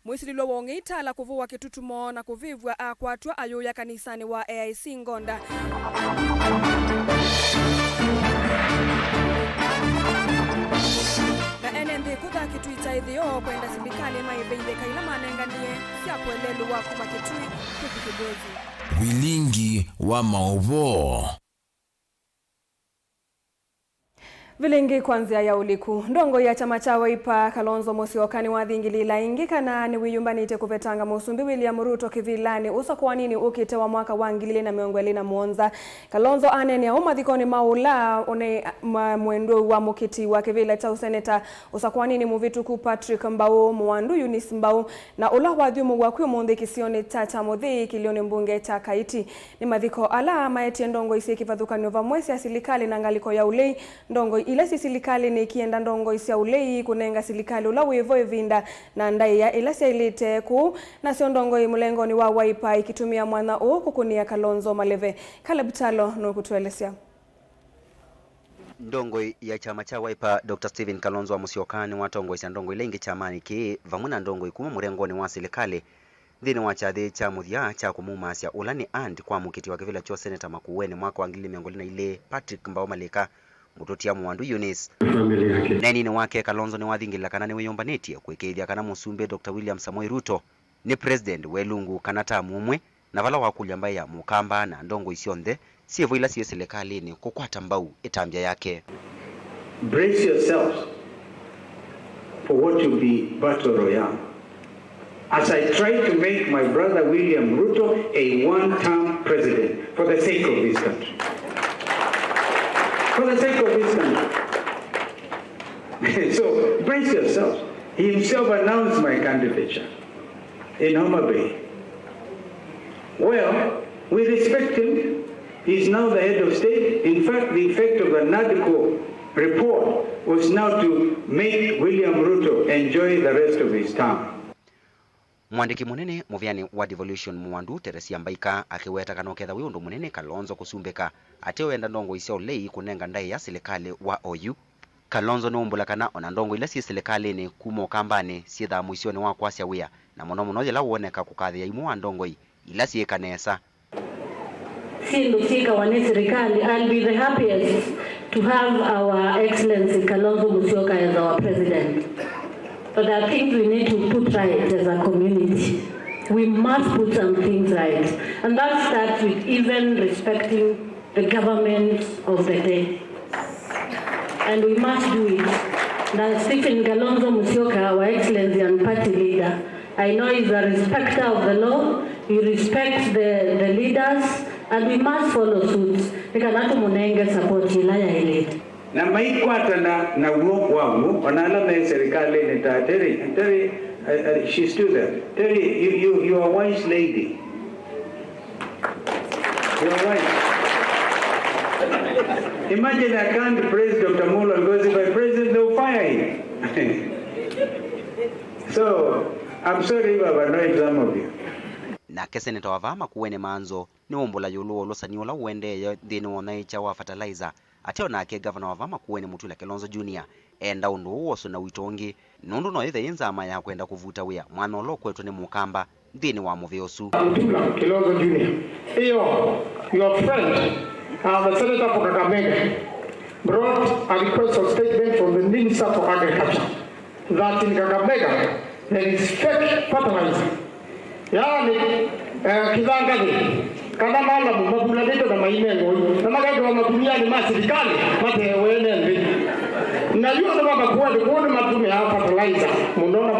Mwisililo wong'ita la kuvua kitutumo na kuvivwa akwatwa ayuya kanisani wa AIC Ngonda. Na NMB kuka kituita idhio kwenda sindikali maibele kaila manenganie siya kuelelu wa kuma kitui kukikibozi. Vilingi wa Mauvoo. Vilingi kwanzia ya uliku. Ndongo ya chama cha Wiper Kalonzo Musyoka wathingilila ingikana ni wiyumbanite kuvetanga Musumbi William Ruto kivilani usa kwa nini ukite wa mwaka wa 2021. Kalonzo anene umathikoni maula one mwendo wa mukiti wa kivila cha useneta usa kwa nini muvituku Patrick Mbao Mwandu Eunice Mbao na ula wathiumu wa kumundi kisioni cha muthi kilioni mbunge cha Kaiti. Ni mathiko ala maeti ndongo isi kivathukanio va mwesi ya silikali na ngaliko ya ulei ndongo ila si silikali ni kienda ndongo isia ulei kunenga silikali ula wivo evinda na ndai ya ila sia ilite ku na sio ndongo imulengoni wa Wiper ikitumia mwana kukunia Kalonzo Maleve. Kalabitalo no kutuelezea. Ndongo ya chama cha Wiper Dr. Stephen Kalonzo wa Musyoka watongo isia ndongo ilengi chamani ki vamuna ndongo ikuma murengoni wa silikali thini wa chathi cha muthia cha kumumasya ulani and kwa mukiti wa kivila cho seneta makuweni mwaka wa 2022 Patrick Mbao Malika mutotia Mwandu Eunice. Neni wake Kalonzo ni wathingila kana ni wiyombanetie kwikeithia kana Musumbi Dr. William Samoei Ruto ni president welungu kana tamu umwe na vala wakulya mbaya mukamba na ndongo isionthe sievo ila sie serikali ni kukwata mbau itambia yake. Brace yourselves for what will be battle royale as I try to make my brother William Ruto a one-term president for the sake of this country. For the sake of this country. So, brace yourselves. He himself announced my candidature in Homa Bay. Well, we respect him. He's now the head of state. In fact, the effect of the NADCO report was now to make William Ruto enjoy the rest of his term. Mwandiki munene muvyani wa devolution Mwandu Teresia Mbaika akiweta kanoketha wiyundu munene Kalonzo kusumbeka ateo enda ndongo isio lei kunenga ndai ya serikali wa OU. Kalonzo ni umbula kana ona ndongo ila si serikali ni kumo kambane si tha muisioni wa kwasya wia na muno jela uoneka kukathia imu wa ndongo ila si kanesa. Sindu sika wane serikali, I'll be the happiest to have our excellency Kalonzo Musyoka as our president. But there are things we need to put right as a community. We must put some things right. And that starts with even respecting the government of the day. And we must do it. Now, Stephen Kalonzo Musyoka, our excellency and party leader, I know he's a respecter of the law. He respects the leaders, and we must follow suit. We cannot munenge support ilaya elite. Na maikwata na uoku wangu wanala na serikali ni Terry, she's still there. Terry, you are a wise lady. You are wise. Imagine I can't praise Dr. Molo because if I praise him, they'll fire him. So, I'm sorry if I've annoyed some of you. Na keseneta wa vama kuwene manzo ni umbula yuluo losani ula uende dhini wanaicha wa fertilizer. Ateo na ake governor wa vama kuwene Mutula Kalonzo Jr. Enda undu uoso na witongi nundu no ithe inzama ya kwenda kuvuta wia mwana olo kwetu ni mukamba dhini wa muviosu. Mutula Kalonzo Jr. Iyo, your friend, the senator for Kakamega, brought a request of statement from the Minister for Agriculture that in Kakamega there is fake fertilizer. Yani, kizangazi. Kana mala mabula leto na mainengo na magaji wa matumia ni serikali mate wenende na yule ndo baba kwa matume ya fertilizer munaona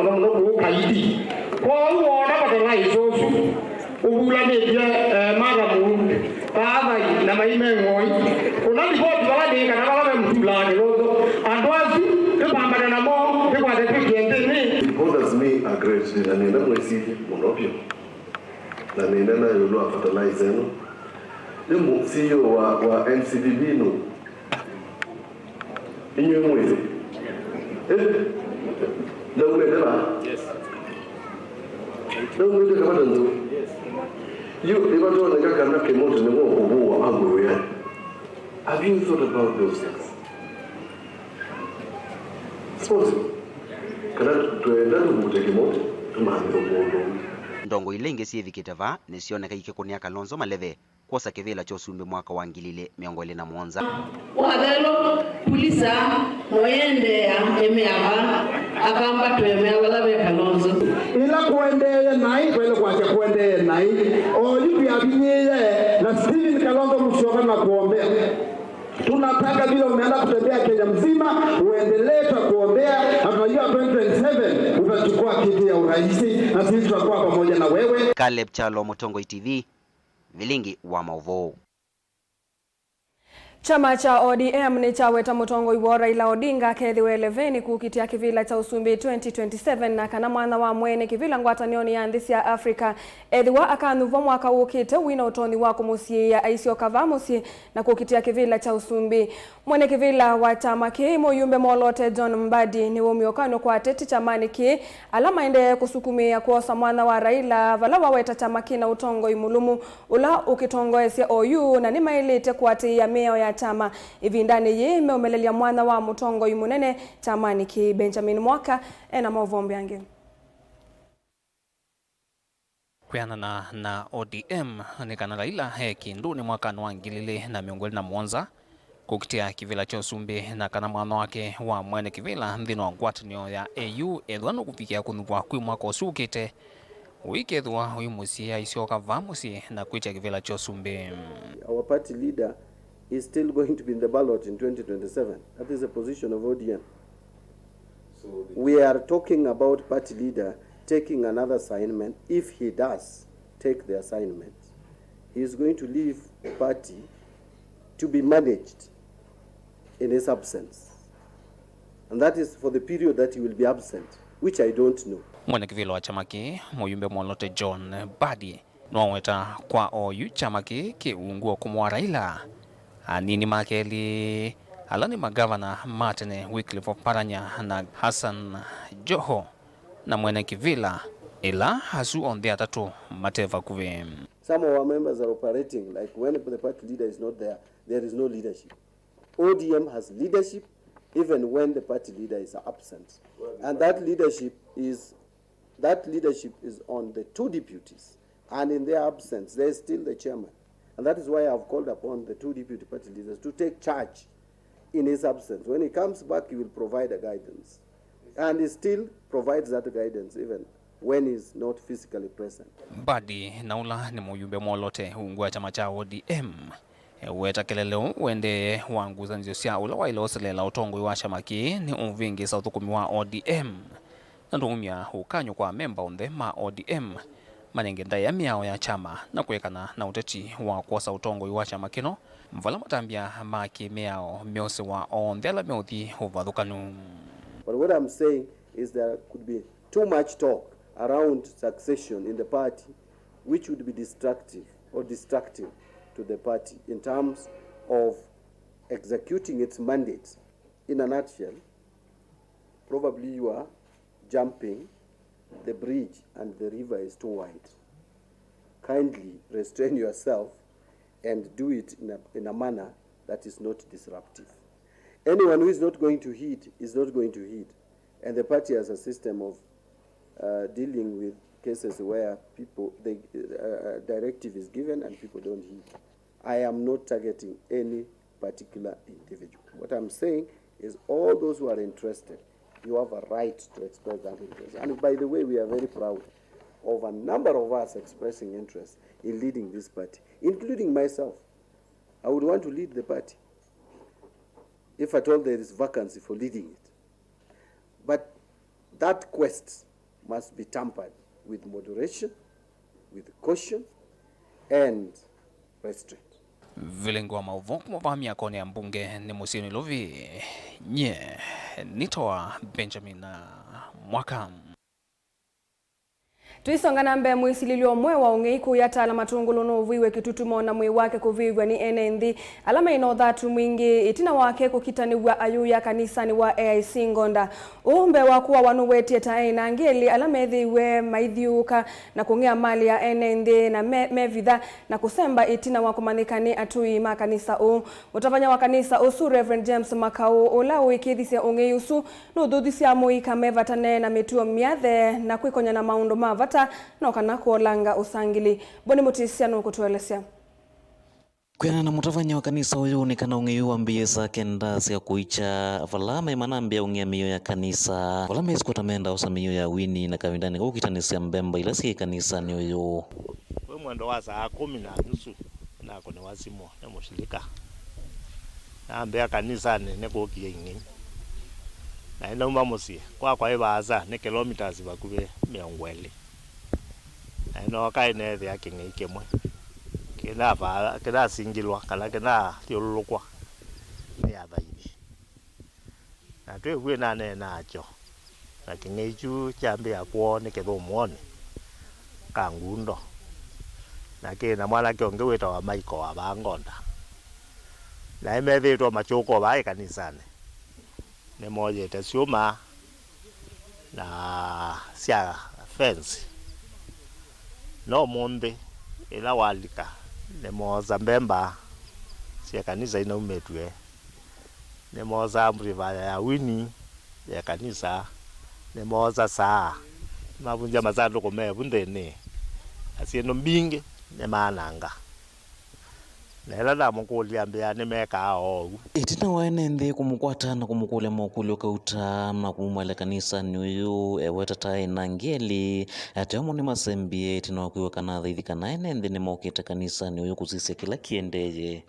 kaidi kwa hiyo ona fertilizer osu ubula meje mara mu baba na mainengo unali bodi wale kana wale mtula lozo andwazi tupambana na mo kwa tekende ni because me aggressive and nenda mwesidi monopio na nena yolo fertilizer no demo CEO wa NCDB no inyo mwezi leo umedela yes leo umedela kama ndo yes you ibato na kaka kemoto ne ngo obo wa agwe ya have you thought about those things responsible. Kana tuendane muteke moto tumahambiro bondo. Ndongo Ilengi si vikitava nisioneka ikikunia Kalonzo Maleve kosa kivila cha usumbi mwaka wa 2021. Wadelo pulisa moyende ya emeaba akamba tuemeaba la Kalonzo ila kuendeye nai kwele kwacha kuendeye nai olipi abinye na Steven Kalonzo Musyoka na kuombea. Tunataka vile umeenda kutembea Kenya mzima uendelee kuombea, tunajua 2027 utachukua kiti ya urais na sisi tutakuwa pamoja na wewe. Caleb Chalo, Mutongoi TV, Vilingi wa Mauvoo. Chama cha ODM ni chaweta Mutongoi wa Raila Odinga kethiwe 11 kukitia kivila cha usumbi 2027 na kana mwana wa mwene kivila ngwatanioni ya nthisi ya Africa ethiwa akanuva mwaka ukite wina utoni wako musie ya aisio kava musie na kukitia kivila cha usumbi. Mwene kivila wa chama ki Muyumbe Molote John Mbadi ni umiokano kwa teti chamani ki alama ende kusukumia kuosa mwana wa Raila vala waweta chama ki na Utongoi mulumu ula ukitongoesya OU na ni mailite kuati ya meo ya chama ivindani yime umelelia mwana wa Mutongoi munene chamani ki Benjamin Mwaka ena Mauvoo yange. Kuyana na ODM ni kana Raila kindu ni mwaka wa 2021 kukitia kivila cha usumbi na kana mwana wake wa mwene kivila ndino ngwatanio ya AU edwano kufikia kunuvwa kwi mwaka usukite wikethwa uimusia isioka vamusi na kuitia kivila cha usumbi. Our party leader is still going to be in the ballot in 2027. That is the position of ODM. So we are talking about party leader taking another assignment. If he does take the assignment, he is going to leave the party to be managed in his absence. And that is for the period that he will be absent, which I don't know. Mwene kivilo wa chamaki Muyumbe Molote John Mbadi nwaweta kwa OU chamaki kiunguo kumwa Raila. Anini makeli alani magavana Martin Wycliffe Oparanya na Hassan Joho na mwene kivila ila hasu onde atatu mateva kuve. Some of our members are operating like when the party leader is not there, there is no leadership. ODM has leadership even when the party leader is absent. And that leadership is on the two deputies. And in their absence, there is still the chairman. And that is why I've called upon the two deputy party leaders to take charge in his absence. When he comes back, he will provide a guidance. And he still provides that guidance even when he's not physically present. Badi naula ni Muyumbe Molote ungua chama cha ODM. Weta keleleo wende wanguza nziosia ula wa iloselela Utongoi wa chamaki ni umvingi sa utukumi wa ODM. Nandumia ukanyo kwa memba onde ma ODM. Manengenda ya miao ya chama na kuekana na uteti wa kuosa Utongoi wa chama kino mvala matambia maki miao miose wa ondela miodhi uvadhukanu. But what I'm saying is there could be too much talk around succession in the party which would be destructive to the party in terms of executing its mandate. In a nutshell, probably you are jumping the bridge and the river is too wide. Kindly restrain yourself and do it in a manner that is not disruptive. Anyone who is not going to heed is not going to heed. And the party has a system of dealing with cases where the directive is given and people don't heed. I am not targeting any particular individual. What I'm saying is all those who are interested, you have a right to express that interest. And by the way, we are very proud of a number of us expressing interest in leading this party, including myself. I would want to lead the party if at all there is vacancy for leading it. But that quest must be tempered with moderation, with caution, and restraint. Vilingi wa Mauvoo kumavamia kone ya mbunge ni Musini Lovi nye nitoa Benjamin Mwaka. Tuisonga na mbe mwisililio mwe wa ungeiku yatala matungulu no viwe kitutumo na mwi wake kuvigwa ni NND alama ino dhatu mwingi itina wake kukitaniwa ayuya kanisani wa AIC Ngonda umbe wakuwa wanuwetie taina ngeli alama edhiwe maithiuka na kungea mali ya NND na mevitha na kusemba itina wakumanikani atui makanisa utafanya wa kanisa usu Reverend James Makau ula wikithisia ungeiusu nuthudhisia muika mevatane na mituo miathe na kwikonya na maundo mavata no kana kuolanga usangili boni mutisia no kutuelesea kwena na mutavanya wa kanisa uyu ni kana ungeiwa mbie za kenda sia kuicha valama imana mbia ungia miyo ya kanisa valama isikuta menda usa miyo ya wini na kawindani kukitanisia mbemba ilasi kanisa ni uyu we mwendo wa saa 10:30 na kone wazimo na mushilika na mbea kanisa ne kukia ingi na ina umamusie kwa ibaza ne kilometers bakuve 200 na ino kaine thia kingi kimwe kina singilwa kala kina tiolulukwa ya thaithi na twewe nane nacho na kingichu chambia kuone kithumuone kangundo na kina mwana kionge wita wa Michael wa Bangonda na imethitwa machuko ba kanisani ne moje tesiuma na sia fence no monde ila walika ne moza mbemba sia kanisa ina umetwe ne moza mriva ya wini ya kanisa ne moza saa mavunja mazando kome bundene asieno mbinge ne mananga nela la mukuli ambia ne meka o itina wa NND kumukwata na kumukule mokuli ukauta na kumumwale kanisa ni uyu eweta tai na ngeli atemo ni masembie itina wakuiwa kanatha ithi kana NND ni mokite kanisa ni uyu kusisia kila kiendeje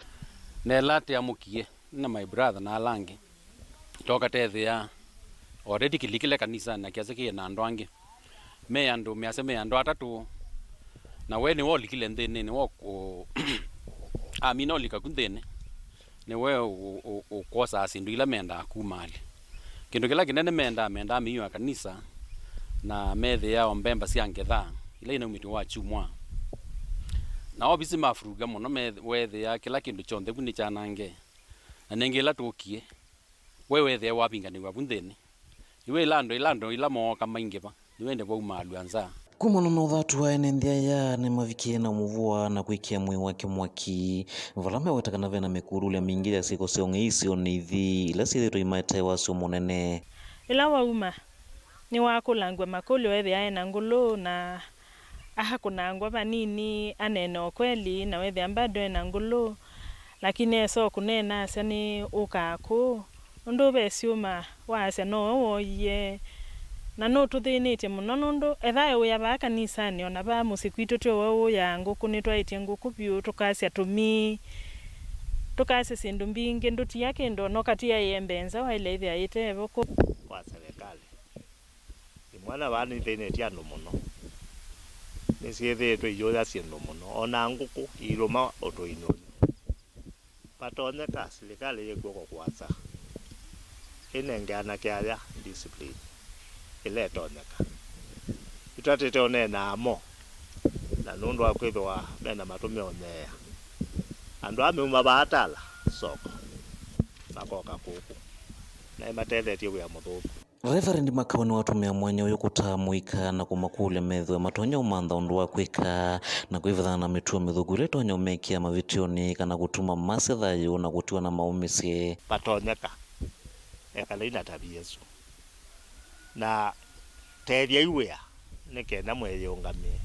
nela te amukie na my brother na alangi toka tethia already kilikile kanisa na kiasi kia na andwange me andu me andu atatu na we ni wolikile ndene ni woko amina olika kunthene ni we ukosa asindu ila menda kumali kindu kila kinene menda miyo ya kanisa na methe ya mbemba cia ngetha ila ina umiti wa chumwa na obisi mafuruga muno wethe ya kila kindu chonthe kuni chanange na nengela tukie we wethe wapinganiwa bunthene iwe ilando ila moka maingi ba niwende kwa umalu anza kumana na uthatu wa NND ya ni mavikie na muvua na kuikia mwi wake mwaki valame wetakana vena mikuru ule mingi ya siko sionge isi onithi ila sithito imaete wasio munene ila wauma ni wakulangwa makuli wethe ya ena ngulu na aha kunangwa vanini anene kweli na wethe ambado ena ngulu lakini eso kunena asa ni ukaku undu besiuma wase no woye na no tuthinite muno nundu ethae uya ba kanisani ona ba musikwito tyo wo ya nguku ni twaitie nguku biu tukasya tumi tukasya sindu mbingi nduti yake ndo no kati ya yembenza wa ile ithia ite boko kwa serikali imwana bani thinite ando muno ni siethitwe iyoya sindu muno ona nguku iruma otoino patonyeka serikali yekuo kwasa inengana kya discipline ile toneka itatete onena amo na nundu akwithwa mena matume onea andu ameuma baatala soko makoka kuku na imatethetie wia muthuku Reverend Makau ni watumia mwanya uyu kutamuika na kumakule methwe matonya umantha undu wa kwika na kwivithana na mituo mithuku ile tonya umekia mavitioni kana gutuma masi thayu na gutiwa na maumisie patonyeka ekala ina tabia yesu na teria iwea nikenda mweyungamie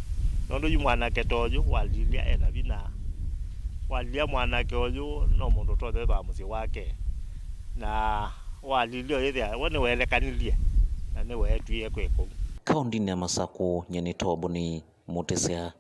nondu yu mwanake toju walilia ena bina walilia mwanake oju no mundu tothe ba musi wake na walilio ithia wone welekanilie na ni wetwie kwiko kaundini ya Masako nyeni tobo ni mutesea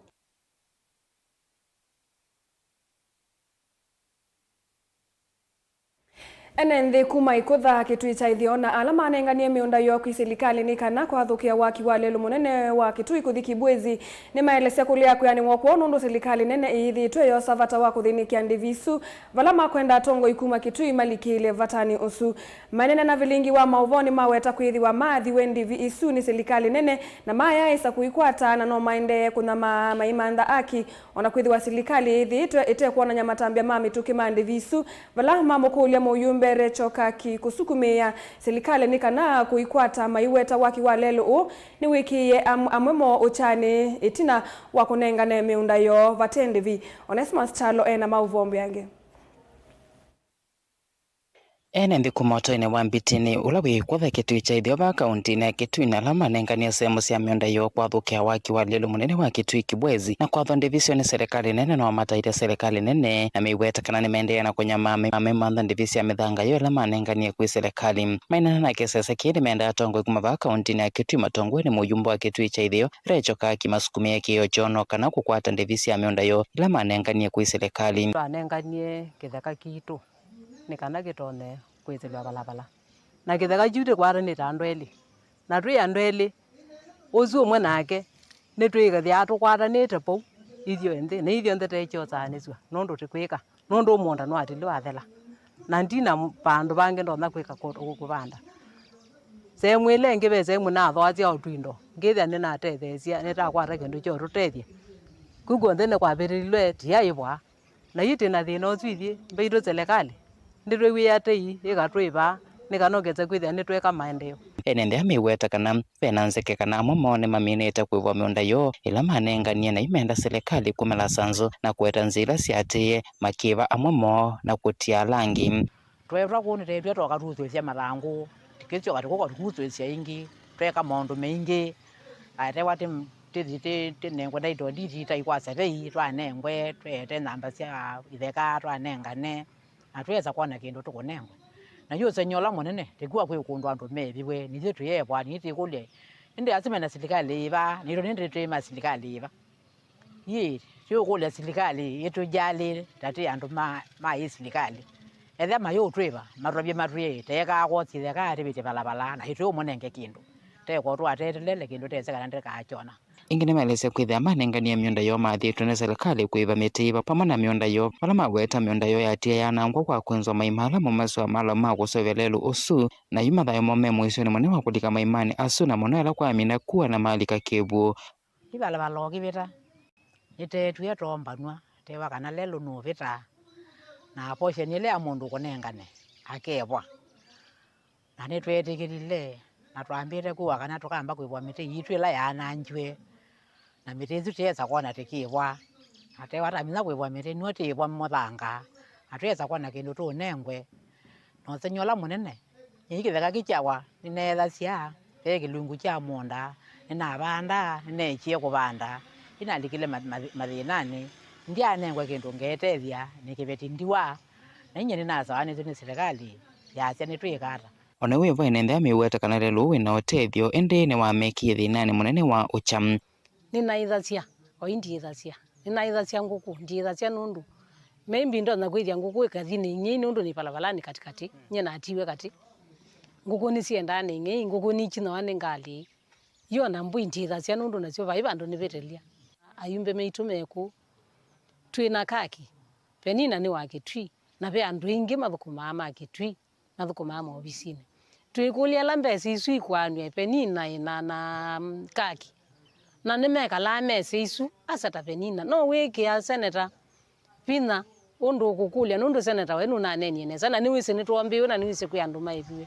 Enenthi kuma ikutha kitui cha ithiona ala manenganie miunda yo kwisirikali ni kana kwathukia waki wa lelu munene wa kitui kuthi Kibwezi ni maelesya kulia kuyani wokwo nundu serikali nene ithitwe yo savata wa kuthinikia ndivisu vala makwenda tongo ikuma kitui malikile vatani usu manene na Vilingi wa Mauvoo ni maweta kwithiwa mathi wendivi isu ni serikali nene na maya isa kuikwata na no maende kuna maimanda aki ona kwithiwa serikali ithitwe ite kuona nyamatambia mamituki mandivisu vala mamukulia muyumbe Rechoka kusukumia serikali ni kana kuikwata maiweta waki wa lelu ni wiki amwemo uchani itina wakunengane miunda yo vatendevi Onesmus Chalo ena Mauvoo yange ene ndikumoto ine wambitini ulawi kwatha kitui cha ithioba kaunti na kitui na lama nengania sehemu cia miunda yo kwathukia waki wa lelu munene wa kitui Kibwezi na kwatha ndivisio ni serikali nene no mataire serikali nene na miweta kana ni mendea na kunyama mantha ndivisia mithanga yo lama nengania kwi serikali maina na kesese kidi menda tongo kuma kaunti na kitui matongwe ni muyumbo wa kitui cha ithio Rechoka masukumia kiyo jono kana kukwata ndivisia miunda yo lama nengania kwi serikali nenganie kitheka kitu nikana gitone kwithelwa balabala na kitheka jude kwara ni tandweli na twi andweli uzu umwe nake ni twigathia atukwatanite pou ithio nthe ni ithio nthe techo tsaniswa nondu tikwika nondu umonda no atili wathela na ndina pandu bange ndona kwika kubanda semwile ngibeze muna thwatia otwindo ngithia ni na tethesia ni takwara kindu cho rutethie kugo nthe ne kwabirilwe tia ibwa na yiti na thina otwithie mbeido serikali nditwe wiatei igatwiba nikanogete kwithia nitweka maendeleo ene ndea miweta kana penanzeke kana amwe mone maminite kwivwa miunda yo ila manenganie na imenda serikali kumela sanzo na kweta nzila siatie makiva amwe mo na kutia langi twetwa kunitethwe twakathuthwecia mathangu tikitio katiko kathuthwecia ingi tweka maundu maingi atewa tinengwe na indo nditita ikwasatei twanengwe twete namba cia itheka twanengane atweza kwana kindu tukunengwe na yo senyola munene tikuwa kwi kundu andu mebiwe nithe tuyebwa nithe kulie inde asime na serikali iba niro ninde twema serikali iba yi yo kulia serikali yetujali tati andu ma serikali ethe mayo tweba marobye matrie teka kwoti theka tibite balabala na hitwe munenge kindu teko twatetelele kindu tezeka ndeka achona ingine maelese kwithia manengania miunda yo mathitwe na serikali kuiva mitiiva pamwe na miunda yo vala magweta miunda yo yatia yanangwa kwa kwenzwa maimala mumaswa mala ma kusovelelu usu na yumathayo mome mwisho ni mune wa kulika maimani asu na muno ela kwa amina kuwa na malika kibu ibala balogi bita ite tuya tombanwa tewa kana lelo no bita na poshe ni le amundu kunengane akebwa na nitwetikilile na twambire kuwa kana tukamba kwibwa miti yitwe la yana njwe na miti ziteza kwana tikibwa atewa tamina kwibwa miti noti ibwa muthanga atweza kwana kindu tu nengwe no senyola munene ikitheka kichawa ninetha cia kilungu cha monda nina banda ninechie kubanda inalikile mathinani ndia nengwe kindu ngetethia nikibeti ndiwa na inye ninazawani zini serikali yacia nitwikata ona wiva inendea miweta kana lelu wina otethio indi ni wamekie thinani munene wa ucham ninaithacia o indiithacia ninaithacia nguku ndiithacia nundu maybe ndo na kwithia nguku ikathini nyi nundu ni balabalani katikati nyena atiwe kati nguku ni sienda ni ngi nguku ni china wane ngali yo na mbu indiithacia nundu nacio vai bandu ni betelia ayumbe meitumeku twina kaki penina ni wa kitui na be andu ingi mathukuma ma kitui mathukuma ma obisini twikulia lambesi isu ikwanwe penina ina na kaki na nimeka la mesi isu asata penina no wiki ya senator pina undu kukulia nundu senator wenu na neni ne sana niwise nitwambiwe na niwise kuyandu maibiwe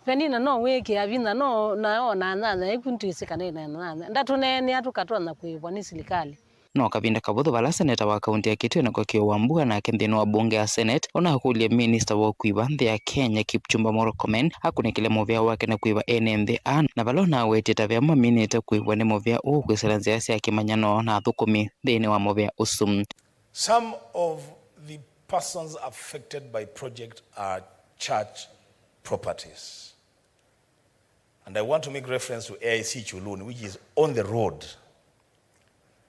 penina no wiki ya pina no na ikuntisika na ndatunene atukatwa na kuibwa ni serikali no kavinda kabuthu vala seneta wa kaunti ya Kitui na Kokio Wambua na kenthino wa bunge ya Senate ona akulia minister wa kuiva nthi ya Kenya Kipchumba Murkomen akunikile muvia wake na kuiva ene nthi na valona wetita vya maminite kuiva ni muvia kwisira nzia cia kimanyano na thukumi thini wa muvia usum. Some of the persons affected by project are church properties, and I want to make reference to AIC Chuluni, which is on the road.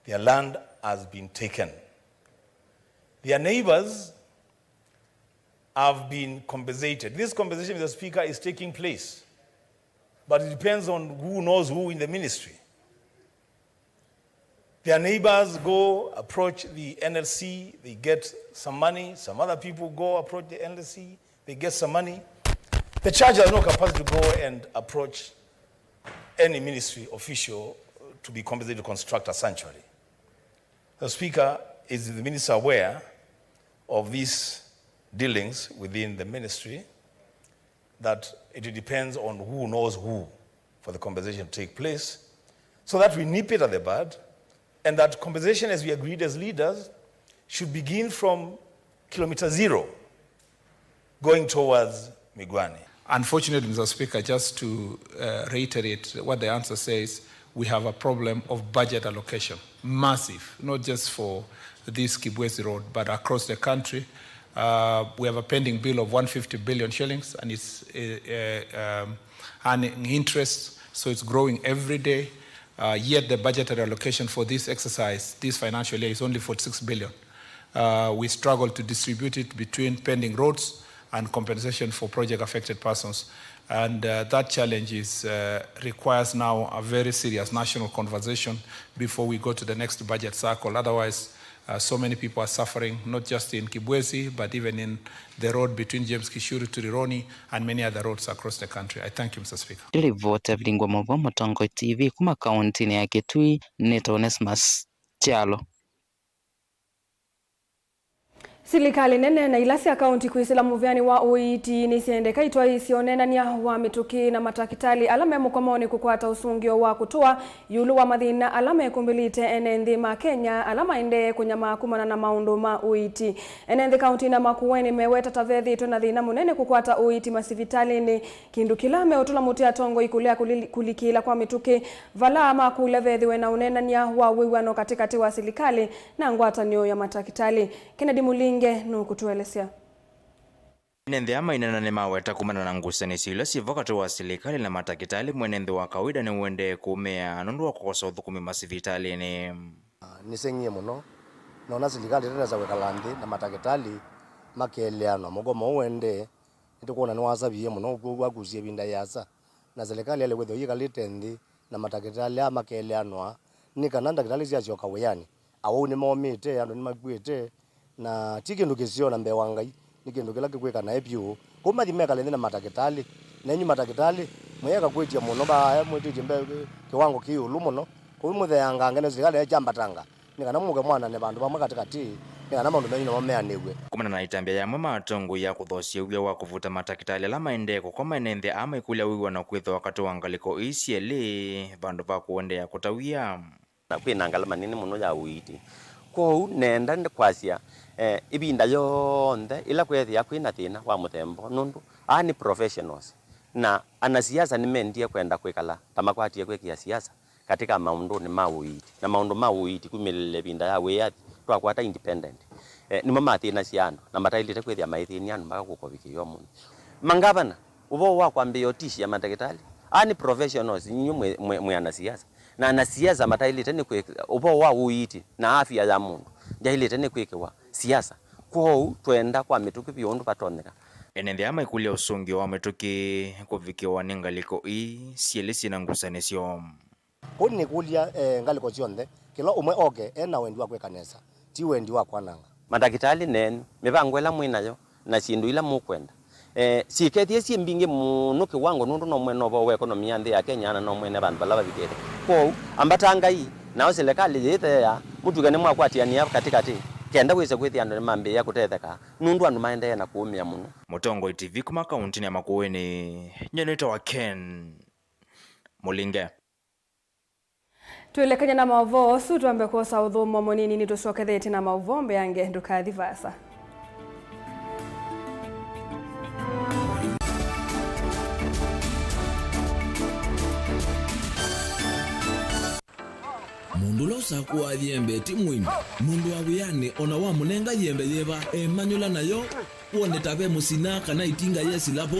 Their land has been taken. Their neighbors have been compensated. This compensation, Mr. Speaker, is taking place, but it depends on who knows who in the ministry. Their neighbors go approach the NLC, they get some money. Some other people go approach the NLC, they get some money. The church has no capacity to go and approach any ministry official to be compensated to construct a sanctuary. The Speaker, is the minister aware of these dealings within the ministry, that it depends on who knows who for the compensation to take place, so that we nip it at the bud, and that compensation, as we agreed as leaders, should begin from kilometer 0 going towards Migwani. Unfortunately, Mr. Speaker, just to reiterate what the answer says, we have a problem of budget allocation, massive, not just for this Kibwezi Road, but across the country. We have a pending bill of 150 billion shillings, and it's earning interest, so it's growing every day. Yet the budgetary allocation for this exercise, this financial year, is only 46 billion. We struggle to distribute it between pending roads and compensation for project-affected persons. And that challenge requires now a very serious national conversation before we go to the next budget cycle. Otherwise, so many people are suffering, not just in Kibwezi, but even in the road between James Kishuru to Rironi and many other roads across the country. I thank you, Mr. Speaker. Ripoti ya Vilingi Mauvoo Mutongo TV kuma kaunti ya Kitui, nito Onesmus Chalo. Serikali nene na ilasi akaunti kuisila muvyani wa uiti nisiende kaitwa isionenania wa mituki na matakitali alame ya mukomoni kukwata usungio wa kutua yulu wa madhina alame ya kumbilite enendhima Kenya alama ende kunyama kumana na maunduma uiti enendhi kaunti na makuweni meweta tavethi ituna dhina munene kukwata uiti masivitali ni kindu kilame utula mutia tongo ikulea kulikila kwa mituki vala ama kulevethi wena unenania wa wiwano katikati wa serikali na ngwata nyo ya matakitali. Kennedy Mulingi nukutuelezea. Mwenende ama inanane maweta kumana na ngusanisi ila sivokati wa serikali na matakitali mwenende wa kawaida ni uende kumea nundu wa kukosa uthukumi masivitali ni nisengie muno naona serikali tena za wekalandi na matakitali makeleano mugomo uende ndikuona ni wasabiye muno waguzie binda yasa na serikali ale wetho yikalite ndi na matakitali amakeleano ni kana ndakitali cia cio kaweyani awu ni momite andu ni magwite na tikindu kisiona mbe wangai nikindu kila kikweka na epyu kuma thimeka lende na matakitali na nyu matakitali mweka kwetia muno ba mwitije mbe kiwango kiulu muno kubi mutheyanga ngene zikale jambatanga nikana muge mwana ne bandu bamwe katikati nikana mandu menyi no mameaniwe kumana na itambia ya mama atongo ya kuthosia ule wa kuvuta matakitali ala maendeko kwa manende ama ikulia wiwa na kwitho wakati wangaliko isiele bandu ba kuendea kutawia na kwina ngala manini muno ya uiti ko nenda ndikwasia ibinda yonde ila kwethia kwina thina wa muthembo nundu ani professionals na anasiasa nimendie kwenda kwikala tamakwatie kwekia siasa katika maundu ni mauiti na maundu mauiti kumelele binda ya weyathi twakwata independent ni mama thina ciano na matailite kwethia maithini anu makagukovikio muno mangavana ubo wa kwambia otishi ya matakitali ani professionals nyinyi mwe anasiasa na anasiasa matailite ni kweka ubo wa uiti na afya ya mundu ndailite ni kwekewa siasa kwa twenda kwa mituki biondu patoneka enende ama ikulia usungio wa mituki kuvikiwa ningaliko sielesi na ngusanisio kuni kulia ngaliko cionthe kila umwe oke ena wendi wa kwekanesa ti wendi wa kwananga matakitali nene mibango ila mwinayo na cindu ila mukwenda sikethie ciembinge muno kiwango nundu no mwene bo economy ya nthi ya Kenya na no mwene bandu balaba bikete kwa ambatanga hii nao serikali yete ya mutukane mwakwatiania katikati kenda wese kwithia andu mambe ya kutetheka nundu andu maende na kuumia muno. Mutongo TV kuma kaunti ya Makueni nyeneta wa Ken Mulinge. Tuelekanya na Mauvoo sutu ambe kosa udhumo monini ni tusoketheti na Mauvoo mbe yange ndukathi vasa. Mundu losa kuwa yembe timwini mundu wa wiyane ona wa munenga yembe yeba manyula nayo uone tabe musina kana itinga yesi lapo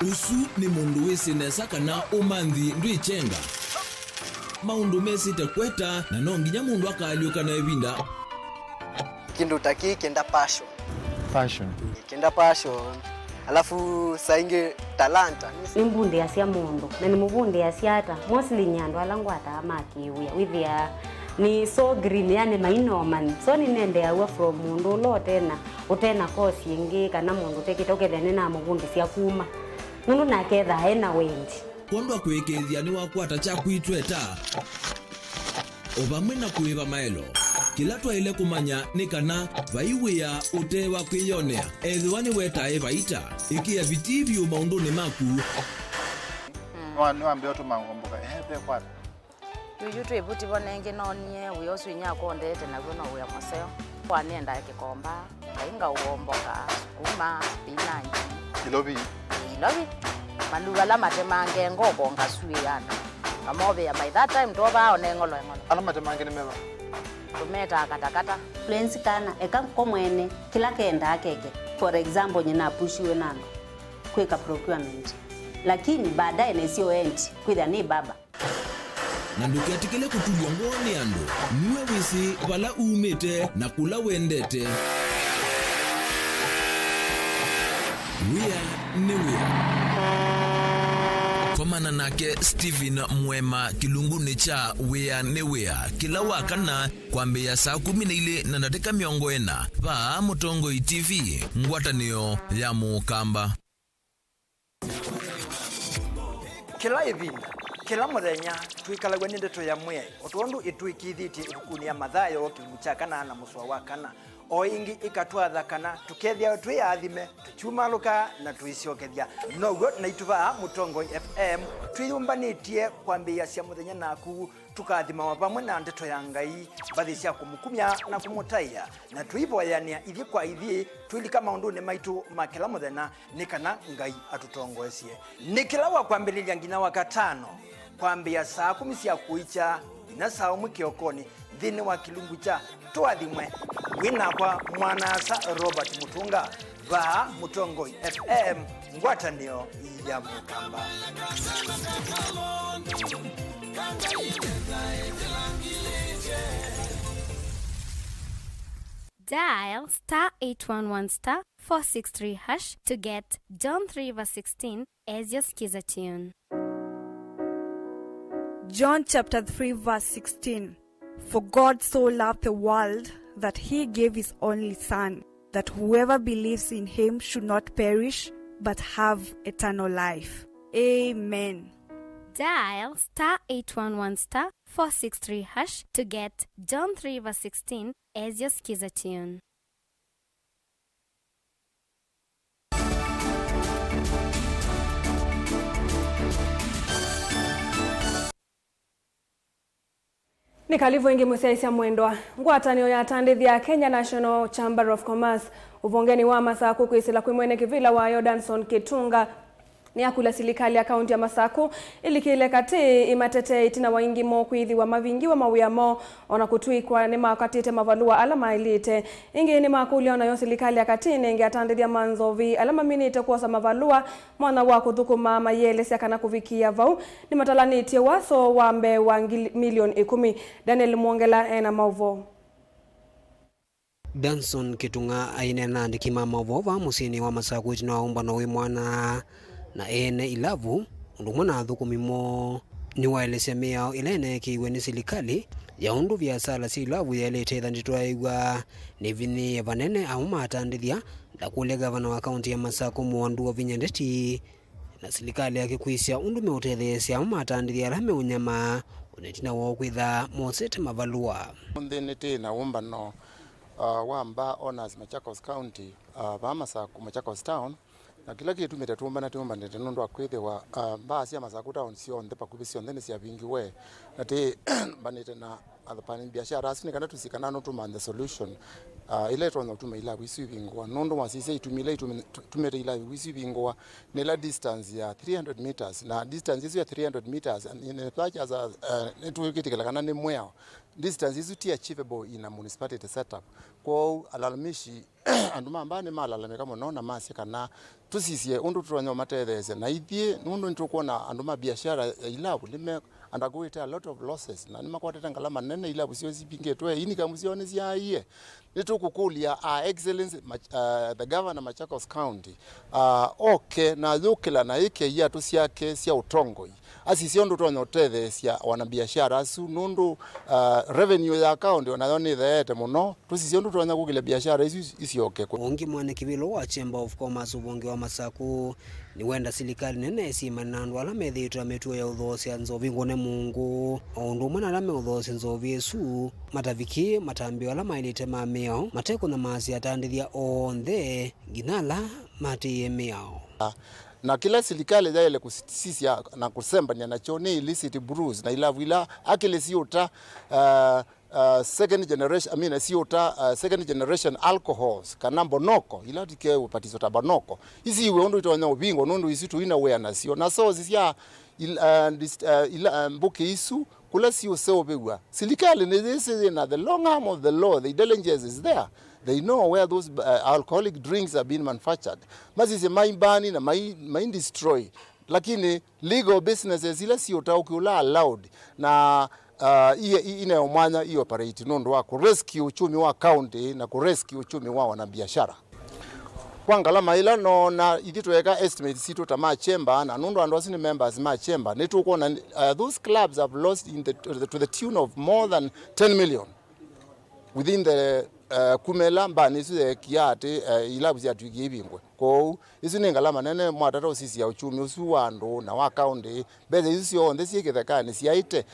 usu ni mundu wese nesa kana umandhi ndu ichenga maundu mesi tekweta na nonginya mundu akaliuka na ebinda kindu taki kenda passion passion. Kenda passion. Alafu sainge talanta. Imbundi asia mundu. Na ni mubundi asiata. Mostly nyando alangu atamaki with ya ni so green yani mainoman. So ni nende awa from mundu lo tena. Utena kosi ingi kana mundu tekitoke thene na mubundi sia kuma. Mundu na ketha hena wendi. Kondo kwekethia ni wakwata cha kuitweta. Obamwe na kuiva maelo. Kila twaile kumanya ni kana vaiwia utewa kwiyonea. Ethiwa ni wetae vaita. Ikia vitivyo maunduni maku. Niwaambie watu mangomboka. Pe kwata. Yuyu twebuti bonenge nonie uyosu inya kondete na gono uya maseo. Kwanienda kikomba, ainga uomboka, kuma, spinach. Ilobi. Maluga la matemange ngoko ngasui yana. Kamobe ya by that time toba onengolo engolo. Ala matemange ni meba. Tumeta katakata. Fluency kana eka komwene kila kenda keke. For example nyina pushiwe nando. Kweka procurement. Lakini baadaye na sio end kwitha ni baba. Na ndukiatikile kutulwa ngoni ando. Niwe wisi wala umete na kula wendete. Wia ni wia. Komana nake Steven Mwema kilunguni cha wea ne wea kila wakana kwambia saa 12 na dakika 40 pa Mutongo TV ngwatanio ya mukamba. Kila ibinda kila muthenya twikalagwa ni ndeto ya mwe otondu itwikithiti ukunia mathayo kimuchakana na muswa wakana o ingi ikatwatha kana tukethia twiathime tuchumaluka na tuiciokethia nogo na ituva Mutongo FM twiyumbanitie kwambia cia muthenya naku tukathima pamwe na ndeto ya Ngai bathi cia kumukumya na kumutaia na twivoyania ithi kwa ithi twilika maunduni maitu makila muthenya ni kana Ngai atutongoesie ni kila wa kwambililia ngina wakatano kwambia saa 10 cia kuicha ina saa 1 kiokoni thini wa kilungu cha twathimwe winakwa mwanasa Robert Mutunga va Mutongo FM ngwatanio ya mukamba. Dial *811*463# to get John 3:16 as your skiza tune. John chapter 3 verse 16. For God so loved the world that he gave his only Son, that whoever believes in him should not perish, but have eternal life. Amen. Dial *811*463# to get John 3:16 as your skiza tune. Nikalivo ingi musaisia mwendwa. Ngwatanio ya tandithia Kenya National Chamber of Commerce uvongeni wa Masaku kwisila kwimwene kivila wa Yodanson Kitunga ni akula silikali ya kaunti ya Masaku ilikile kati imatete itina waingi mo kwithi wa mavingi wa mawiyamo ona kutwikwa ni makatite mavalua alama ilite ingi ni makuli ona yo silikali ya kati ingi atandithia manzovi alama minite kuosa mavalua mwana wa kuthukuma mayele siakana kuvikia vau ni matalanitie waso wambe wa milioni 10. Daniel Mwongela ena Mauvoo. Danson Kitunga ainena ndikima Mauvoo va musini wa Masaku itina umbano wi mwana na ene ilavu ndumona thukumimo ni waelesea miao ilene kiwe ni silikali ya undu vya sala si ilavu ya ilete thanditwa igwa ni vini ya vanene au matandithia na kule gavana wa kaunti ya Masaku Mwandu wa Vinyandeti na silikali yake kuisia undu meutethesya au matandithia rame unyama unetina wao kwitha mosete mavalua ndinete na umbano wamba owners Machakos County va Masaku Machakos Town na kila kitu metatumba na tumba ndete nondo akwithe wa mbasi ya Masaku Town sio ndepa kubisio ndene sia vingi we nate banete na athapani biashara asini kana tusikana no tuma the solution ile tona tuma ila wisi bingwa nondo wasise itumile tumere ila wisi bingwa nela distance ya 300 meters na distance hizo ya 300 meters in such as netukitikala kana ne mwao distance hizo ti achievable in a municipality setup kwa alalamishi anduma ambane malalamika kama naona masi kana tusisie undu turanyo matethese na ithie nundu ntukuona anduma biashara ilabu lime undergo a lot of losses na nimakwatete ngalama nene nene ila busio sipingetwe ini kamusione siaie nitukukulia excellence the governor Machakos County okay na yukila na ike ya tusiake sia utongoi asisiondo tonyotethe sia wanabiashara asu nundu revenue ya account onayoni thete muno tusisiondo tonya kugile biashara isioke ongi mwane kibilo wa Chamber of Commerce ubonge wa Masaku ni wenda silikali nene sima nandu ala methitra metuo ya uthosi ya nzovi ngone mungu ondu mwana ala me uthosi nzovi esu mataviki matambio ala mailite mameo mateko na maasi atandithia onthe ginala mati emeo na kila serikali jaile kusisisia na kusembania na choni illicit brews na ilavila akile siota second generation second generation alcohols kana bonoko ila tike upatizo tabanoko hizi iwe ondo itonya ubingo nondo isitu ina awareness yo na so zisia mbuke isu kula sio seo begwa serikali ne this is na the long arm of the law the intelligence is there. They know where those alcoholic drinks are being manufactured. Masi se maimbani na main destroy. Lakini legal businesses ila siota ukiula allowed na ine omanya i operate nondo wa kurescue uchumi wa county na kurescue uchumi wa wanabiashara. Kwangala maila no na iditweka estimate situ tama chamber na nondo and wasini members ma chamber netuko na those clubs have lost to the tune of more than 10 million within the kumela mbani su kiate ilabu ya twigibingwe ko isinenga manene mwatata osisi ya uchumi usuwando na wa county beze isio ndesi yekethekani siaite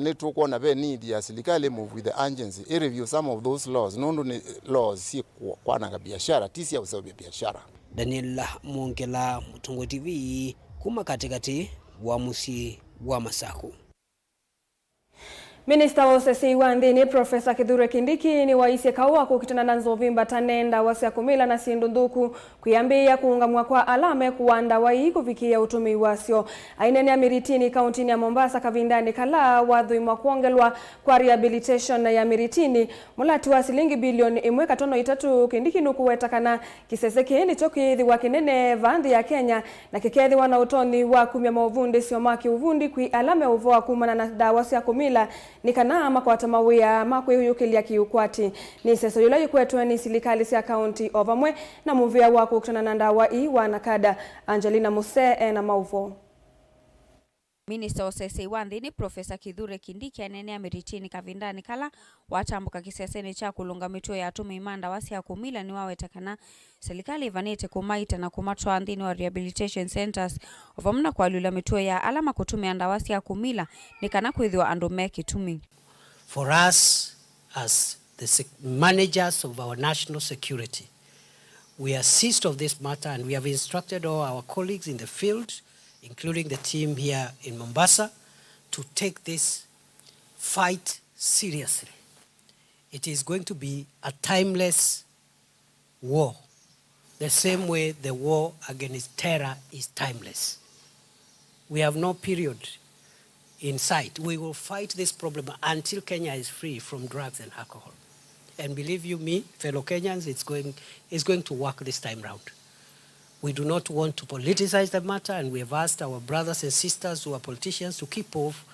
netuko na be need ya serikali move with the agency review some of those laws nondo ni laws si kwa na biashara tisi ya usawa biashara. Daniel Mongela, Mutungo TV, kuma katikati wa musi wa Masaku. Minister wa usesi wa ndini Profesa Kithure Kindiki ni waisye kaua kukitana na nzovimba tanenda wasia kumila na sindunduku kuyambia kuungamwa kwa alame kuwanda wai kufikia utumi wasio. Ainene ya Miritini kauntini ya Mombasa kavindani kala wadhui mwakuongelwa kwa rehabilitation ya Miritini mulati wa silingi bilioni 1.3 Kindiki nukuwetakana kiseseke ni chokithi wa kinene vandi ya Kenya na kikethi wana utoni wa kumya mauvundi siomaki uvundi kui alame uvoa kumana na dawasi ya kumila nikana makwata mawia makwe huyukilia kiukwati ni seso yula yukwetwe ni silikali sia county ovamwe na muvia wako kutana na ndawa wa nakada Angelina Muse na Mauvoo. Minister wa sese wandini Profesa Kithure Kindiki anene Miritini kavindani kala watambuka kiseseni cha kulunga mituo ya atumi imanda wasi ya kumila ni wawetakana serikali ivanite kumaita na kumatwa andini wa rehabilitation centers ovamna kwa lula mituo ya alama kutumi andawasi ya kumila ni kana kuithiwa andume kitumi. For us as the managers of our national security, we are seized of this matter and we have instructed all our colleagues in the field, including the team here in Mombasa, to take this fight seriously. It is going to be a timeless war, the same way the war against terror is timeless. We have no period in sight. We will fight this problem until Kenya is free from drugs and alcohol. And believe you me, fellow Kenyans, it's going to work this time round. We do not want to politicize the matter, and we have asked our brothers and sisters who are politicians to keep off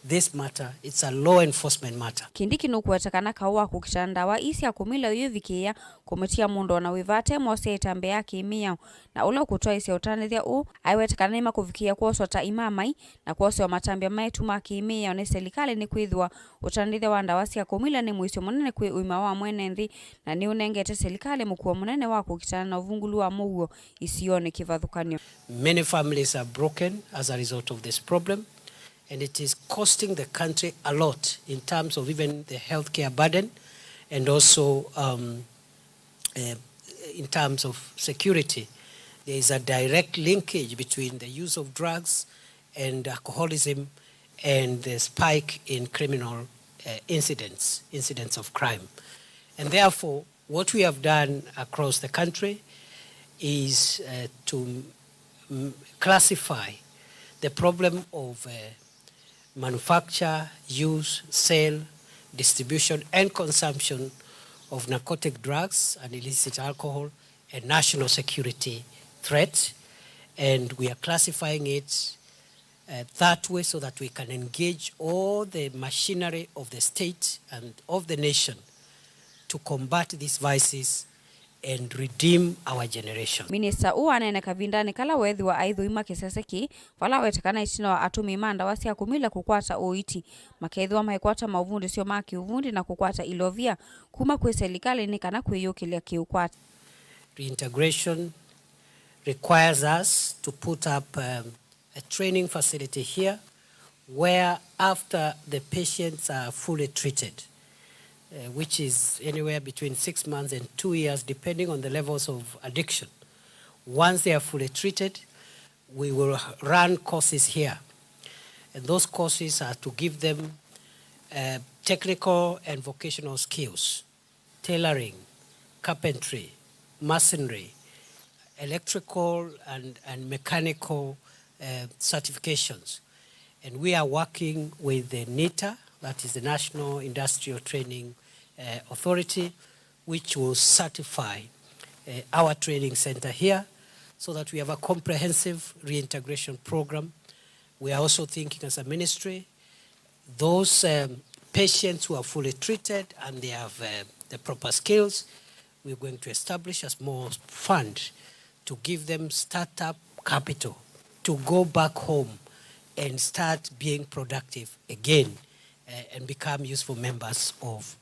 this matter. It's a law enforcement matter. Kindiki nukuwetakana kaua kukitanda wa isi ya kumila uyovikia kumitia mundo na wivate mwose itambe yake imia na ula kutoa isi ya utanithia aiwetakana ima kufikia kuosota imamai na kuoswa matambia maitu maki imia one serikali ni kuithwa utanithia wanda wasi ya kumila ni muisio munene kwe uimawa mwenendi na ni unengete serikali mkuwa munene wako kukitana na uvungulu wa Mauvoo isione kivadhukanyo. Many families are broken as a result of this problem. And it is costing the country a lot in terms of even the healthcare burden and also in terms of security. There is a direct linkage between the use of drugs and alcoholism and the spike in criminal incidents of crime. And therefore, what we have done across the country is to classify the problem of manufacture, use, sale, distribution, and consumption of narcotic drugs and illicit alcohol a national security threat, and we are classifying it that way so that we can engage all the machinery of the state and of the nation to combat these vices and redeem our generation. Minister uanene kavindani kala wethi wa aithu ima kiseseki wala wetekana itino atumi manda wasia kumila kukwata oiti makeithwa maikwata mauvundi sio maki uvundi na kukwata ilovia kuma kwe serikali ni kana kwiyukilia kiukwata. Reintegration requires us to put up a training facility here where after the patients are fully treated, which is anywhere between 6 months and 2 years, depending on the levels of addiction. Once they are fully treated, we will run courses here. And those courses are to give them technical and vocational skills, tailoring, carpentry, masonry, electrical and mechanical certifications. And we are working with the NITA, that is the National Industrial Training Authority, which will certify our training center here so that we have a comprehensive reintegration program. We are also thinking as a ministry, those patients who are fully treated and they have the proper skills, we're going to establish a small fund to give them startup capital to go back home and start being productive again and become useful members of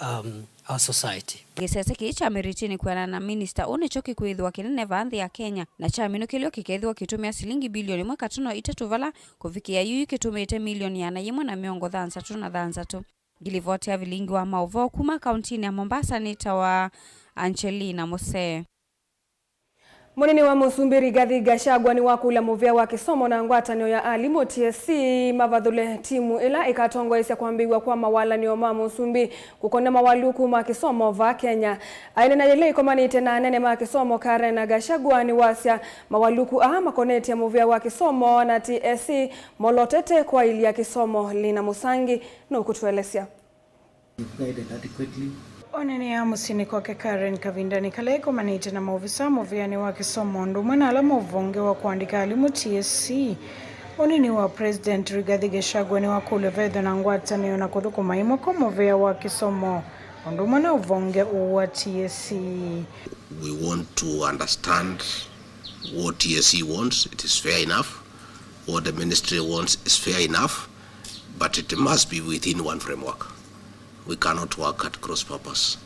our society. Giseseki cha meritini kwa na minister unechoki kuithwa kinene vanthi ya Kenya na cha minukilio kikethwa kitumia shilingi bilioni mwaka 3 vala kufikia yuyu kitumite milioni ya 1.3 gilivotea Vilingi wa Mauvoo kuma kauntini ya Mombasa ni tawa Angelina Mose. Munini wa Musumbiri Gathi Gachagua ni wakula muvea wa kisomo na ngwatanio ya alimu TSC mavathule timu ila ikatongo isia kuambiwa kwa mawala ni oma Musumbi kukonda mawaluku ma kisomo va Kenya. Aine na yele ikomanite na nene ma kisomo Karen na Gachagua ni wasia mawaluku makoneti ya muvea wa kisomo na TSC molotete kwa ili ya kisomo Lina Musangi na ukutuelesia. Onene ya musini kwa Karen Kavindani kaleko manite na maofisa moviani wa kisomo ndumana ala movonge wa kuandika alimu TSC. Onini wa President Rigathi Gachagua ni wakule vedho na ngwatanio na kutuku maimo kwa movea wa kisomo ndumana uvonge uwa TSC. We want to understand what TSC wants. It is fair enough. What the ministry wants is fair enough, but it must be within one framework. We cannot work at cross purpose.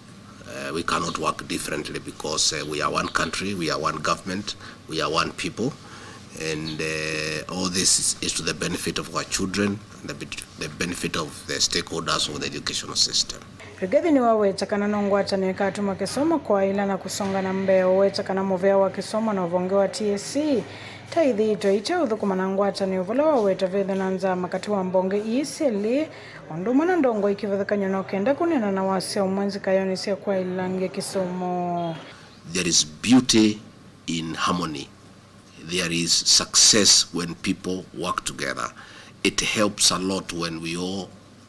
We cannot work differently because we are one country, we are one government, we are one people, and all this is to the benefit of our children, and the benefit of the stakeholders of the educational system. Rigathi ni waweta kana nongwata ni katuma kisomo kwa ila na kusonga na mbeo weta kana movea wa kisomo na uvonge wa TSC. Taithi ito ita uthukuma na ngwata ni uvula waweta vedho na nzama kati wa mbonge isili ondumana ndongo ikivathakanya na kenda kunena na wasia umwenzi kayoni sia kwa ilange kisomo. There is beauty in harmony. There is success when people work together. It helps a lot when we all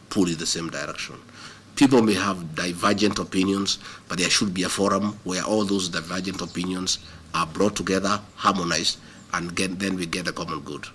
pull in the same direction. People may have divergent opinions, but there should be a forum where all those divergent opinions are brought together, harmonized, and then we get a common good.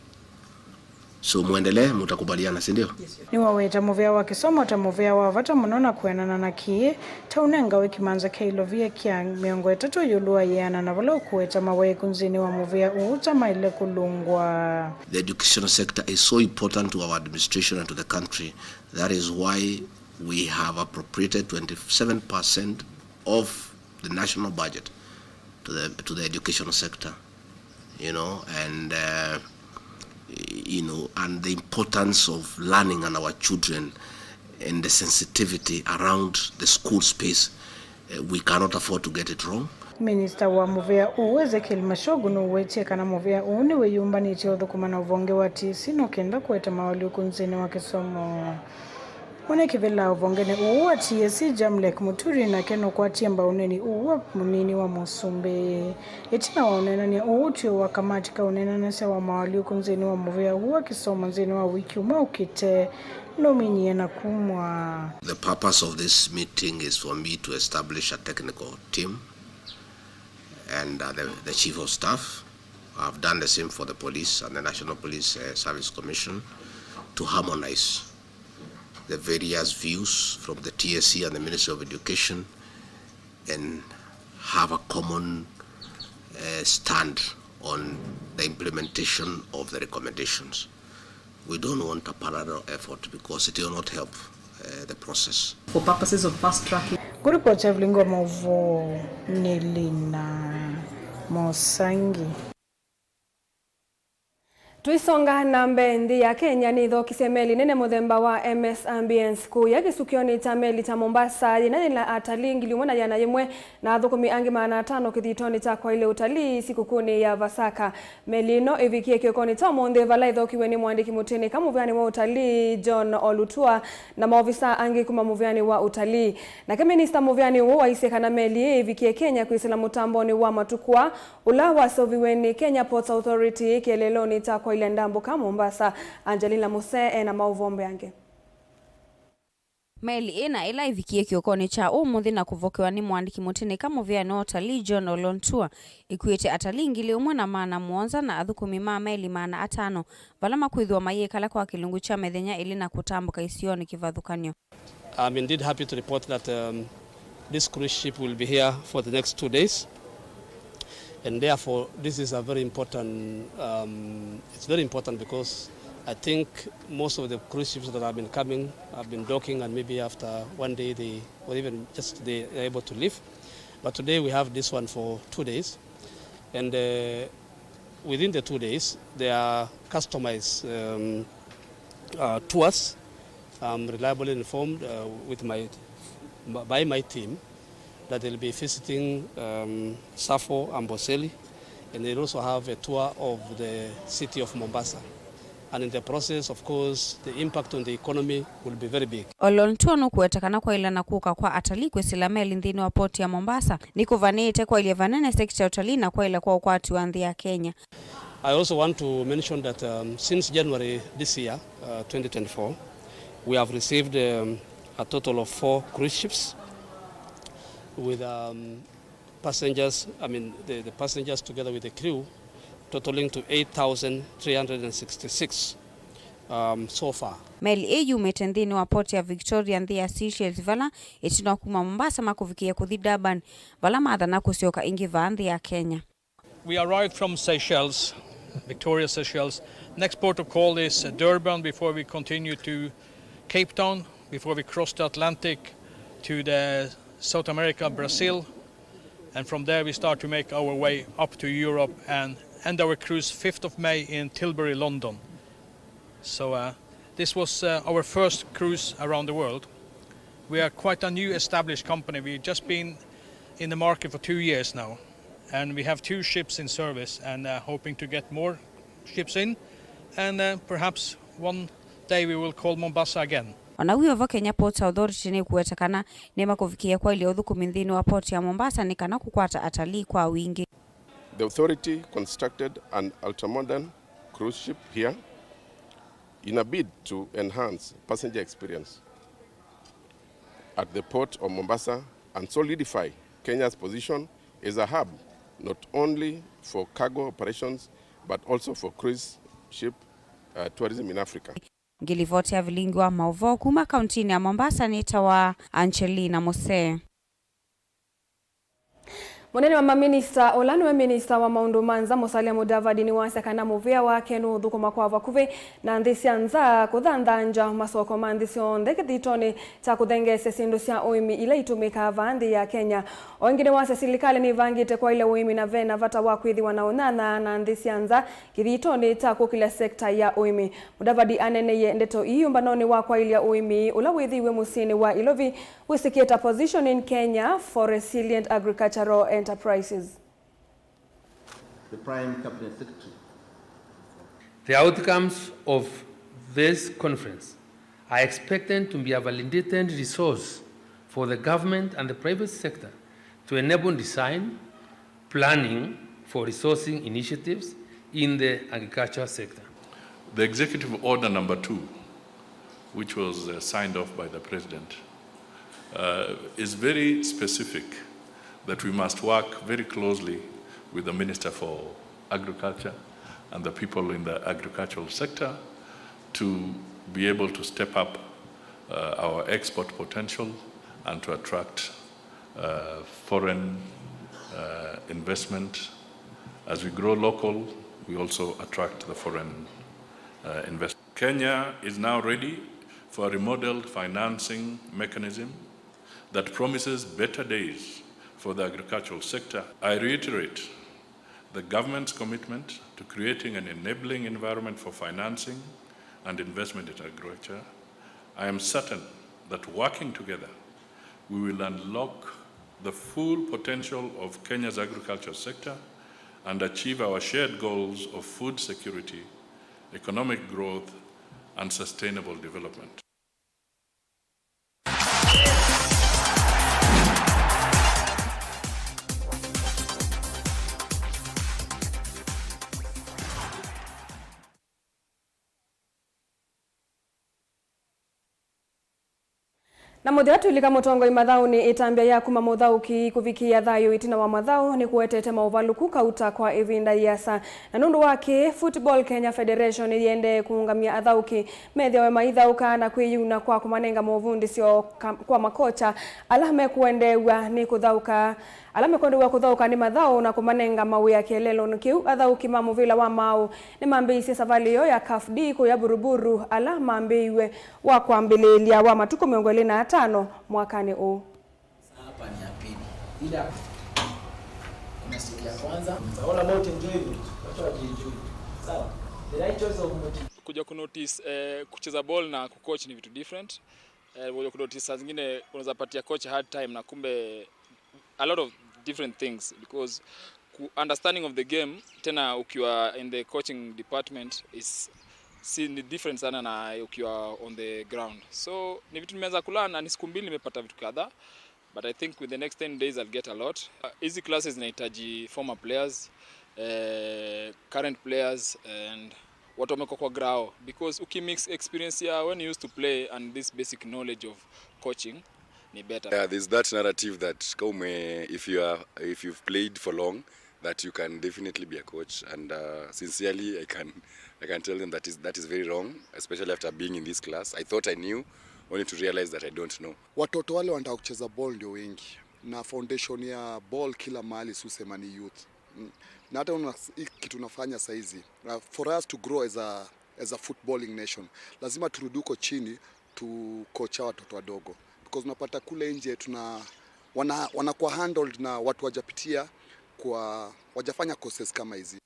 So muendelee mutakubaliana, si ndio? Ni waweta movea wa kisomo ta movea wa vata munona kuenana na kie taunenga wiki manza kailovia kia miongo 3 yulua yana na valo kueta mawe kunzini wa movea uta maile kulungwa. The educational sector is so important to our administration and to the country. That is why we have appropriated 27% of the national budget to the educational sector. And and the importance of learning on our children and the sensitivity around the school space. We cannot afford to get it wrong. Minister wa movea Ezekiel Mashogu no wetie kana movea ni weyumba ni chiodo kumana uvonge wa TSC no kenda kueta mawali kunzini wa kisomo. Mwana kivela uvongene uwa TSC Jamlek Muturi na keno kwa tiamba uneni uwa munini wa Musumbe. Etina wa unena ni uutio wa kamatika unena nasa wa mawali kunzini wa movea uwa kisomo nzini wa wiki ukite nomini na kumwa. The purpose of this meeting is for me to establish a technical team and the chief of staff I've done the same for the police and the National Police Service Commission to harmonize the various views from the TSC and the Ministry of Education and have a common stand on the implementation of the recommendations. We don't want a parallel effort because it will not help the process. For purposes of fast tracking. Kuripoti ya Vilingi wa Mauvoo Nilina Mosangi. Tuisonga na mbendi ya Kenya ni tho kisemeli nene muthemba wa MS Ambience kuya gisukioni cha meli cha Mombasa nene la atalii ngiliumona yana yemwe na thukumi angi maana 5 kithitoni cha kwa ile utalii sikukuni ya Vasaka. Melino ivikie kiokoni cha monde vala itho kiweni mwandiki mutini kama muvyani wa utalii John Olutua na maofisa angi kuma muvyani wa utalii. Na kama minista muvyani wa iseka na meli ivikie Kenya kuisila mutamboni wa matukua ulawa soviweni Kenya Ports Authority kieleloni cha kwa ile ndambo kama Mombasa. Angelina Muse na Mauvoo yange. Meli ina ila ivikie kiokoni cha umuthi na kuvokewa ni mwandiki mutini kama muvyani wa utalii John Olutua ikuite atalii ngiliumwa na maana muonza na athukumi ma meli maana 5 vala makwithwa mayekala kwa kilungu cha methenya ili na kutambuka isioni kivathukanyo. I'm indeed happy to report that this cruise ship will be here for the next 2 days. And therefore, this is a very important, it's very important because I think most of the cruise ships that have been coming have been docking and maybe after one day or even just they're able to leave. But today we have this one for 2 days. And within the 2 days, there are customized tours. I'm reliably informed by my team that they'll be visiting Safo and Boseli, and they'll also have a tour of the city of Mombasa. And in the process, of course, the impact on the economy will be very big. Olutua no kuetakana kwa ila nakuka kwa atalii kwesila meli nthini wa poti ya Mombasa ni kuvanite kwa ile vanene sekta ya utalii na kwa ile kwa ukwati wa nthi ya Kenya. I also want to mention that since January this year, 2024, we have received a total of 4 cruise ships with passengers, the passengers together with the crew, totaling to 8,366 so far. Meli eyu metendini wa poti ya Victoria nthi ya Seychelles vala itinwa kuma Mombasa makuvikia kuthi Durban vala mathana kusioka ingi va nthi ya Kenya. We arrived from Seychelles, Victoria, Seychelles. Next port of call is Durban before we continue to Cape Town, before we cross the Atlantic to the South America, Brazil, and from there we start to make our way up to Europe and end our cruise 5th of May in Tilbury, London. So this was our first cruise around the world. We are quite a new established company. We've just been in the market for 2 years now, and we have 2 ships in service and hoping to get more ships in, and perhaps one day we will call Mombasa again. Wanawiwa va Kenya Ports Authority ni kuetakana nema kufikia kwa ile uthukumi nthini wa port ya Mombasa ni kana kukwata atalii kwa wingi. The authority constructed an ultramodern cruise ship here in a bid to enhance passenger experience at the port of Mombasa and solidify Kenya's position as a hub not only for cargo operations but also for cruise ship tourism in Africa. Ngilivoti ya Vilingi wa Mauvoo kuma kauntini ya Mombasa ni tawa Angelina Muse. Munene wa maminista Olanwe minista wa maundu manza Musalia Mudavadi ni wasaka na muvia wake no thukuma kwa vakuve na ndisi anza kuthandanja masoko mandisi onde kithitoni cha kuthengese sindu cia uimi ile itumika vandi ya Kenya. Wengine wase serikali ni vangite kwa ile uimi na vena vata wa kwithiwa na onana na ndisi anza kithitoni cha kukila sekta ya uimi. Mudavadi aneneye ndeto iyumbanoni wa kwa ile uimi ula withiwe musini wa Ilovi wisikieta position in Kenya for resilient agricultural enterprises. The Prime Cabinet Secretary. The outcomes of this conference are expected to be a validated resource for the government and the private sector to enable design, planning for resourcing initiatives in the agriculture sector. The Executive Order number 2, which was signed off by the President, is very specific that we must work very closely with the Minister for agriculture and the people in the agricultural sector to be able to step up our export potential and to attract foreign investment. As we grow local, we also attract the foreign investment. Kenya is now ready for a remodeled financing mechanism that promises better days for the agricultural sector. I reiterate the government's commitment to creating an enabling environment for financing and investment in agriculture. I am certain that working together, we will unlock the full potential of Kenya's agriculture sector and achieve our shared goals of food security, economic growth, and sustainable development. Na muthatu ilika mutongo imathau ni itambia ya kuma muthau ki kuvikia thayo itina wa mathau ni kuetete mauvaluku kauta kwa ivinda yasa na nundu wake Football Kenya Federation yende kuungamia athauki methio maithauka na kwiyuna kwa kumanenga movundi sio kwa makocha alame kuendewa ni kuthauka ni mathau na kumanenga mawi ya kelelo nkiu athauki mamuvila wa mau ni mambeisi savali yo ya CAFD ko ya buruburu alama mbeiwe wa kwambililia wa matuko 25 mwakani huu. Hapa ni ya pili. Ila kuna siku ya kwanza. All about enjoyment. Watu wajienjoy. Sawa. The right choice of motive. Kuja kunotice kucheza ball na kucoach ni vitu different. Kuja kunotice saa zingine unaweza patia coach hard time na kumbe a lot of different things because understanding of the game tena ukiwa in the coaching department is ni different sana na ukiwa on the ground. So ni vitu nimeanza kulana na ni siku mbili nimepata vitu kadhaa, but I think with the next 10 days I'll get a lot. Easy classes zinahitaji former players, current players and watu wamekuwa kwa grao because ukimix experience ya when you used to play and this basic knowledge of coaching ni better. There's that narrative that if you've played for long that you can definitely be a coach, and sincerely I can tell them that is very wrong, especially after being in this class. I thought I knew, only to realize that I don't know. Watoto wale wanataka kucheza ball ndio wengi, na foundation ya ball kila mahali susema ni youth. Na hata kitu tunafanya saizi for us to grow as a footballing nation, lazima turudi huko chini tukocha watoto wadogo, because unapata kule nje wanakuwa handled na watu wajapitia kwa wajafanya courses kama hizi.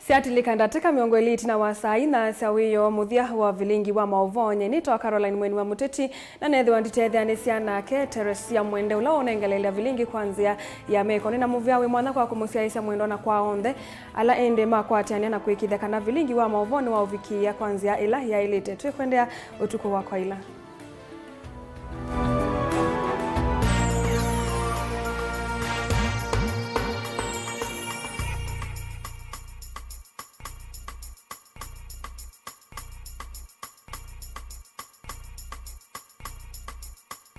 Siatilika ndateka miongo eliti na wasai na sawiyo muthia wa Vilingi wa Mauvoo ni toa Caroline Mweni wa Muteti na nethi wanditethia ni ciana ke Teresia Mwende ula onengelelea Vilingi kwanzia ya meko na muvia we mwana kwa kumusiaisha mwendo na kwa onde ala ende makwatiania na kuikitheka na Vilingi wa Mauvoo ni wa uvikia kwanzia ila ya ilite tukwendea utuko wa kwa ila.